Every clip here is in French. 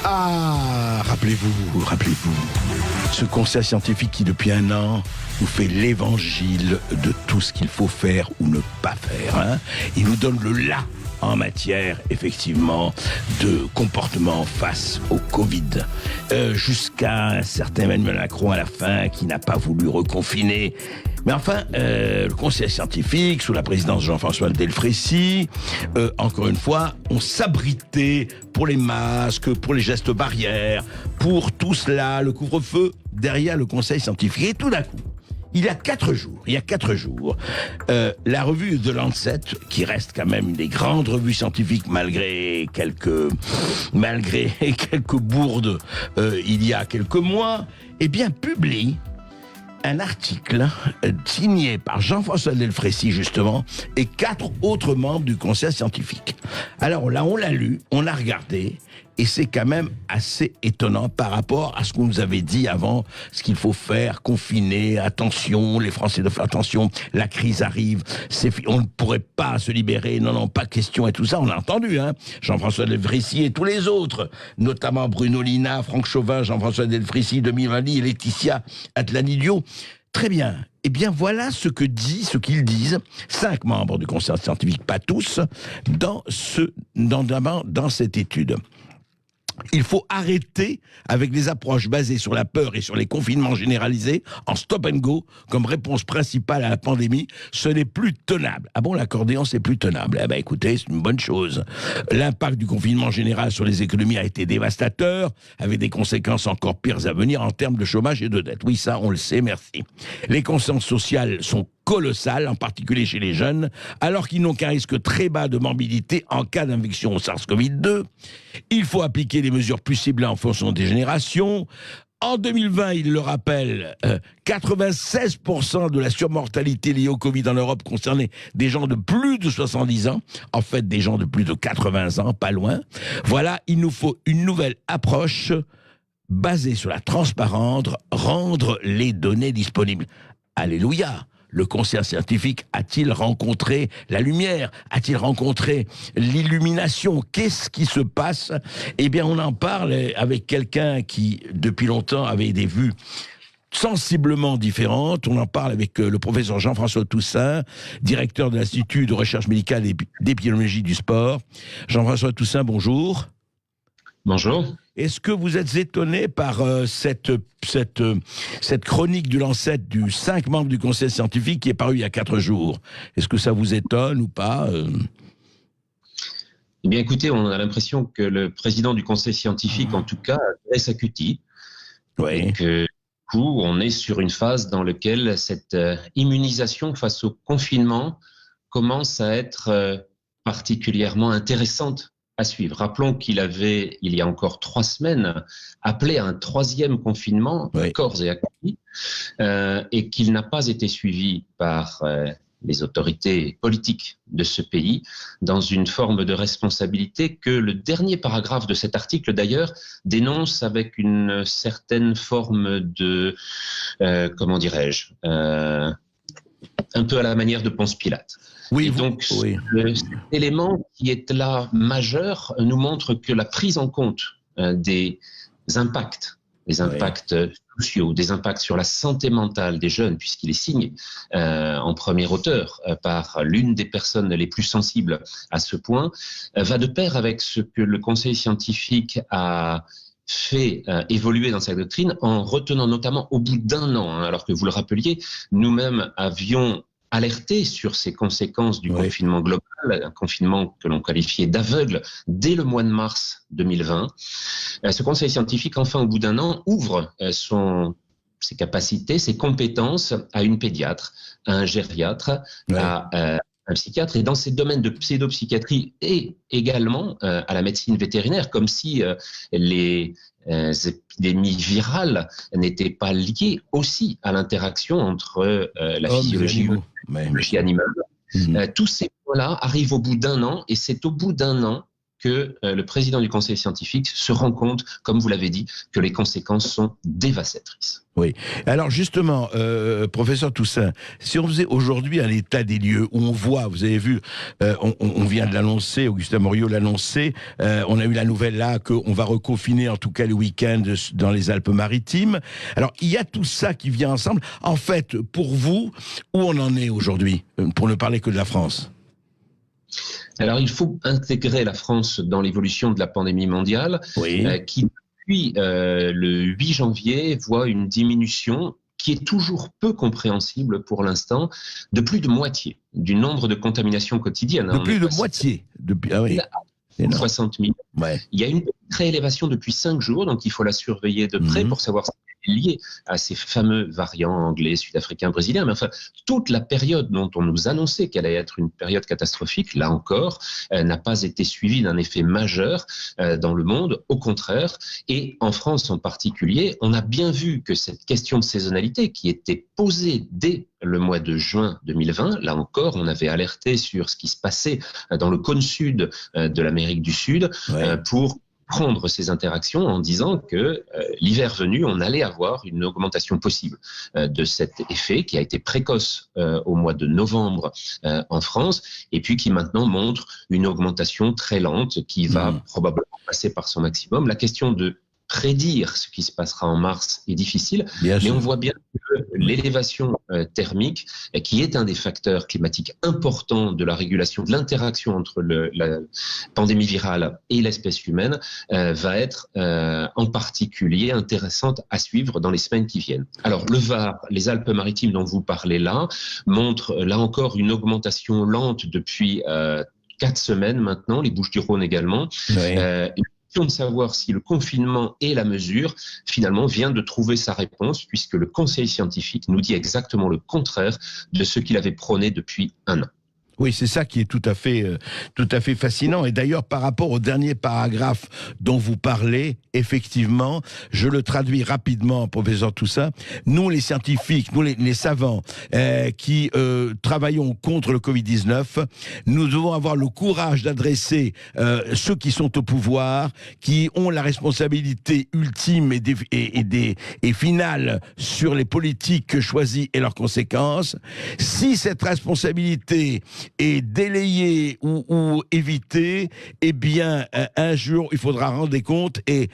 Ah, rappelez-vous, ce conseil scientifique qui depuis un an nous fait l'évangile de tout ce qu'il faut faire ou ne pas faire. Hein. Il nous donne le là en matière, effectivement, de comportement face au Covid. Jusqu'à un certain Emmanuel Macron à la fin qui n'a pas voulu reconfiner. Mais enfin, le conseil scientifique, sous la présidence de Jean-François Delfraissy, encore une fois, on s'abritait pour les masques, pour les gestes barrières, pour tout cela, le couvre-feu, derrière le conseil scientifique. Et tout d'un coup, il y a 4 jours, la revue The Lancet, qui reste quand même une des grandes revues scientifiques malgré quelques bourdes il y a quelques mois, eh bien publie un article signé par Jean-François Delfraissy, justement, et 4 autres membres du conseil scientifique. Alors là, on l'a lu, on l'a regardé, et c'est quand même assez étonnant par rapport à ce qu'on nous avait dit avant, ce qu'il faut faire, confiner, attention, les Français doivent faire attention, la crise arrive, on ne pourrait pas se libérer, non, pas question et tout ça, on l'a entendu, hein, Jean-François Delfraissy et tous les autres, notamment Bruno Lina, Franck Chauvin, Jean-François Delfraissy, Demi-Vali et Laetitia Atlanidio. Très bien. Eh bien, voilà ce qu'ils disent, 5 membres du conseil scientifique, pas tous, dans cette étude. Il faut arrêter avec des approches basées sur la peur et sur les confinements généralisés en stop and go comme réponse principale à la pandémie. Ce n'est plus tenable. Ah bon, l'accordéon, c'est plus tenable. Eh ben, écoutez, c'est une bonne chose. L'impact du confinement général sur les économies a été dévastateur, avec des conséquences encore pires à venir en termes de chômage et de dette. Oui, ça, on le sait, merci. Les conséquences sociales sont colossales, en particulier chez les jeunes, alors qu'ils n'ont qu'un risque très bas de morbidité en cas d'infection au SARS-CoV-2. Il faut appliquer des mesures plus ciblées en fonction des générations. En 2020, il le rappelle, 96% de la surmortalité liée au Covid en Europe concernait des gens de plus de 70 ans, en fait des gens de plus de 80 ans, pas loin. Voilà, il nous faut une nouvelle approche basée sur la transparence, rendre les données disponibles. Alléluia! Le conseil scientifique a-t-il rencontré la lumière? A-t-il rencontré l'illumination? Qu'est-ce qui se passe? Eh bien, on en parle avec quelqu'un qui, depuis longtemps, avait des vues sensiblement différentes. On en parle avec le professeur Jean-François Toussaint, directeur de l'Institut de recherche médicale et d'épidémiologie du sport. Jean-François Toussaint, bonjour. Bonjour. Est-ce que vous êtes étonné par cette chronique du Lancet du 5 membres du conseil scientifique qui est parue il y a 4 jours? Est-ce que ça vous étonne ou pas Eh bien, écoutez, on a l'impression que le président du conseil scientifique, en tout cas, a sa cutie. Oui. Et que, du coup, on est sur une phase dans laquelle cette immunisation face au confinement commence à être particulièrement intéressante à suivre. Rappelons qu'il avait, il y a encore 3 semaines, appelé à un 3e confinement, corps et acquis, et qu'il n'a pas été suivi par les autorités politiques de ce pays dans une forme de responsabilité que le dernier paragraphe de cet article, d'ailleurs, dénonce avec une certaine forme de, comment dirais-je, un peu à la manière de Ponce Pilate. Oui, et donc, cet élément qui est là majeur nous montre que la prise en compte des impacts, sociaux, des impacts sur la santé mentale des jeunes, puisqu'il est signé en premier auteur par l'une des personnes les plus sensibles à ce point, va de pair avec ce que le conseil scientifique a fait évoluer dans sa doctrine en retenant notamment au bout d'1 an, alors que vous le rappeliez, nous-mêmes avions alerté sur ces conséquences du confinement global, un confinement que l'on qualifiait d'aveugle dès le mois de mars 2020. Ce conseil scientifique, enfin, au bout d'1 an, ouvre ses capacités, ses compétences à une pédiatre, à un gériatre, à un psychiatre, et dans ces domaines de pédopsychiatrie et également à la médecine vétérinaire, comme si les épidémies virales n'étaient pas liées aussi à l'interaction entre la physiologie et animale. Tous ces points-là arrivent au bout d'1 an, et c'est au bout d'1 an que le président du conseil scientifique se rend compte, comme vous l'avez dit, que les conséquences sont dévastatrices. Oui. Alors justement, professeur Toussaint, si on faisait aujourd'hui un état des lieux où on voit, vous avez vu, on vient de l'annoncer, Augustin Moriot l'annonçait, on a eu la nouvelle là qu'on va reconfiner en tout cas le week-end dans les Alpes-Maritimes. Alors il y a tout ça qui vient ensemble. En fait, pour vous, où on en est aujourd'hui, pour ne parler que de la France? Alors il faut intégrer la France dans l'évolution de la pandémie mondiale, Oui. qui depuis le 8 janvier voit une diminution qui est toujours peu compréhensible pour l'instant, de plus de moitié du nombre de contaminations quotidiennes. De plus de moitié. Ah oui. 60 000. Ouais. Il y a une réélévation depuis 5 jours, donc il faut la surveiller de près pour savoir si c'est lié à ces fameux variants anglais, sud-africains, brésiliens. Mais enfin, toute la période dont on nous annonçait qu'elle allait être une période catastrophique, là encore, n'a pas été suivie d'un effet majeur dans le monde. Au contraire, et en France en particulier, on a bien vu que cette question de saisonnalité qui était posée dès le mois de juin 2020, là encore, on avait alerté sur ce qui se passait dans le cône sud de l'Amérique du Sud pour prendre ces interactions en disant que l'hiver venu, on allait avoir une augmentation possible de cet effet qui a été précoce au mois de novembre en France et puis qui maintenant montre une augmentation très lente qui va probablement passer par son maximum. La question de prédire ce qui se passera en mars est difficile, mais on voit bien que l'élévation thermique, qui est un des facteurs climatiques importants de la régulation de l'interaction entre la pandémie virale et l'espèce humaine, va être en particulier intéressante à suivre dans les semaines qui viennent. Alors le Var, les Alpes-Maritimes dont vous parlez là, montrent là encore une augmentation lente depuis 4 semaines maintenant, les Bouches-du-Rhône également. De savoir si le confinement et la mesure, finalement, vient de trouver sa réponse, puisque le conseil scientifique nous dit exactement le contraire de ce qu'il avait prôné depuis 1 an. Oui, c'est ça qui est tout à fait fascinant. Et d'ailleurs, par rapport au dernier paragraphe dont vous parlez, effectivement, je le traduis rapidement, professeur Toussaint. Nous, les scientifiques, nous, les savants qui travaillons contre le Covid-19, nous devons avoir le courage d'adresser ceux qui sont au pouvoir, qui ont la responsabilité ultime et finale sur les politiques choisies et leurs conséquences. Si cette responsabilité est délayé ou évité, eh bien, un jour, il faudra rendre des comptes et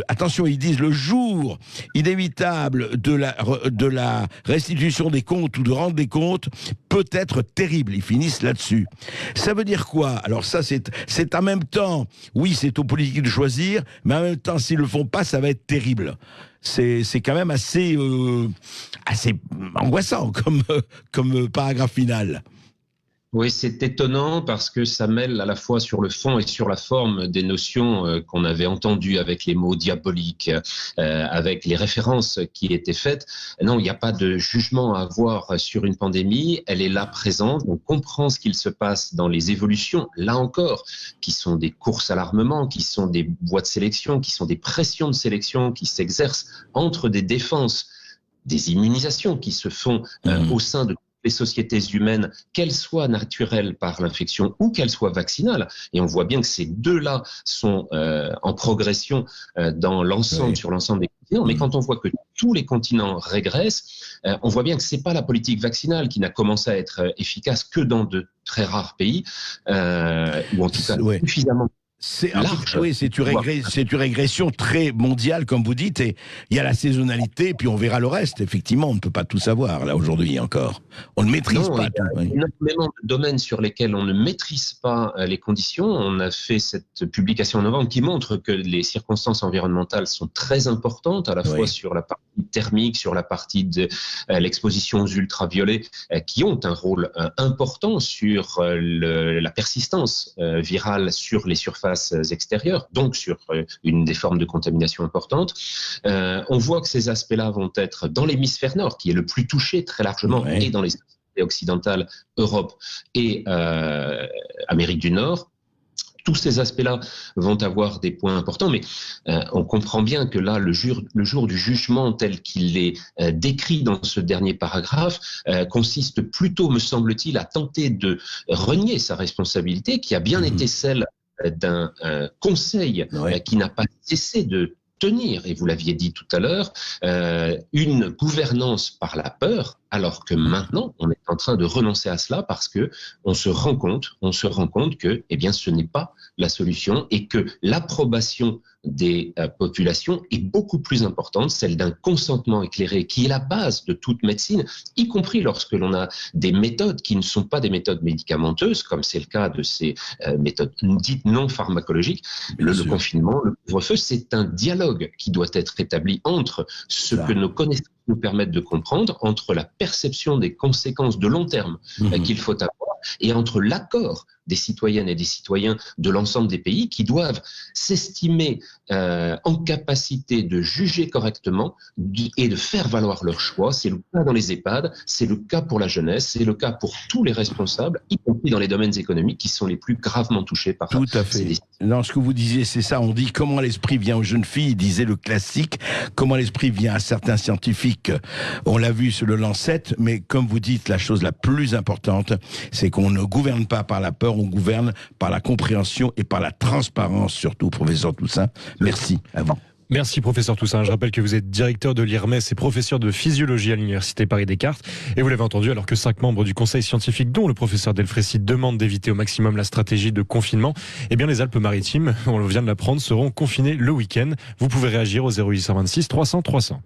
attention, ils disent le jour inévitable de la restitution des comptes ou de rendre des comptes peut être terrible. Ils finissent là-dessus. Ça veut dire quoi? Alors ça, c'est en même temps, oui, c'est aux politiques de choisir, mais en même temps, s'ils le font pas, ça va être terrible. C'est quand même assez angoissant comme paragraphe final. Oui, c'est étonnant parce que ça mêle à la fois sur le fond et sur la forme des notions qu'on avait entendues avec les mots diaboliques, avec les références qui étaient faites. Non, il n'y a pas de jugement à avoir sur une pandémie. Elle est là présente. On comprend ce qu'il se passe dans les évolutions, là encore, qui sont des courses à l'armement, qui sont des voies de sélection, qui sont des pressions de sélection qui s'exercent entre des défenses, des immunisations qui se font au sein de les sociétés humaines, qu'elles soient naturelles par l'infection ou qu'elles soient vaccinales. Et on voit bien que ces deux-là sont en progression dans l'ensemble, sur l'ensemble des continents. Mais quand on voit que tous les continents régressent, on voit bien que c'est pas la politique vaccinale qui n'a commencé à être efficace que dans de très rares pays, ou en tout cas suffisamment. C'est une régression très mondiale, comme vous dites, et il y a la saisonnalité, puis on verra le reste. Effectivement, on ne peut pas tout savoir, là, aujourd'hui, encore. On ne maîtrise pas tout. Il y a énormément de domaines sur lesquels on ne maîtrise pas les conditions. On a fait cette publication en novembre qui montre que les circonstances environnementales sont très importantes, à la fois sur la partie thermique, sur la partie de l'exposition aux ultraviolets, qui ont un rôle important sur la persistance virale sur les surfaces extérieures, donc sur une des formes de contamination importante. On voit que ces aspects-là vont être dans l'hémisphère nord, qui est le plus touché très largement, et dans les sociétés occidentales, Europe et Amérique du Nord. Tous ces aspects-là vont avoir des points importants, mais on comprend bien que là, le jour du jugement tel qu'il est décrit dans ce dernier paragraphe consiste plutôt, me semble-t-il, à tenter de renier sa responsabilité, qui a bien été celle d'un conseil qui n'a pas cessé de tenir, et vous l'aviez dit tout à l'heure, une gouvernance par la peur, alors que maintenant, on est en train de renoncer à cela parce que on se rend compte que, eh bien, ce n'est pas la solution et que l'approbation des populations est beaucoup plus importante, celle d'un consentement éclairé qui est la base de toute médecine, y compris lorsque l'on a des méthodes qui ne sont pas des méthodes médicamenteuses, comme c'est le cas de ces méthodes dites non pharmacologiques. Le confinement, le couvre-feu, c'est un dialogue qui doit être établi entre ce que nos connaissances nous permettent de comprendre, entre la perception des conséquences de long terme qu'il faut avoir, et entre l'accord des citoyennes et des citoyens de l'ensemble des pays qui doivent s'estimer en capacité de juger correctement et de faire valoir leur choix. C'est le cas dans les EHPAD, c'est le cas pour la jeunesse, c'est le cas pour tous les responsables, y compris dans les domaines économiques qui sont les plus gravement touchés par tout à fait. Non, ce que vous disiez, c'est ça. On dit comment l'esprit vient aux jeunes filles, disait le classique, comment l'esprit vient à certains scientifiques. On l'a vu sur le Lancet, mais comme vous dites, la chose la plus importante, c'est qu'on ne gouverne pas par la peur, on gouverne par la compréhension et par la transparence, surtout, professeur Toussaint. Merci à vous. Merci professeur Toussaint. Je rappelle que vous êtes directeur de l'IRMES et professeur de physiologie à l'Université Paris-Descartes. Et vous l'avez entendu, alors que 5 membres du conseil scientifique, dont le professeur Delfraissy, demandent d'éviter au maximum la stratégie de confinement, eh bien les Alpes-Maritimes, on vient de l'apprendre, seront confinées le week-end. Vous pouvez réagir au 0826 300 300.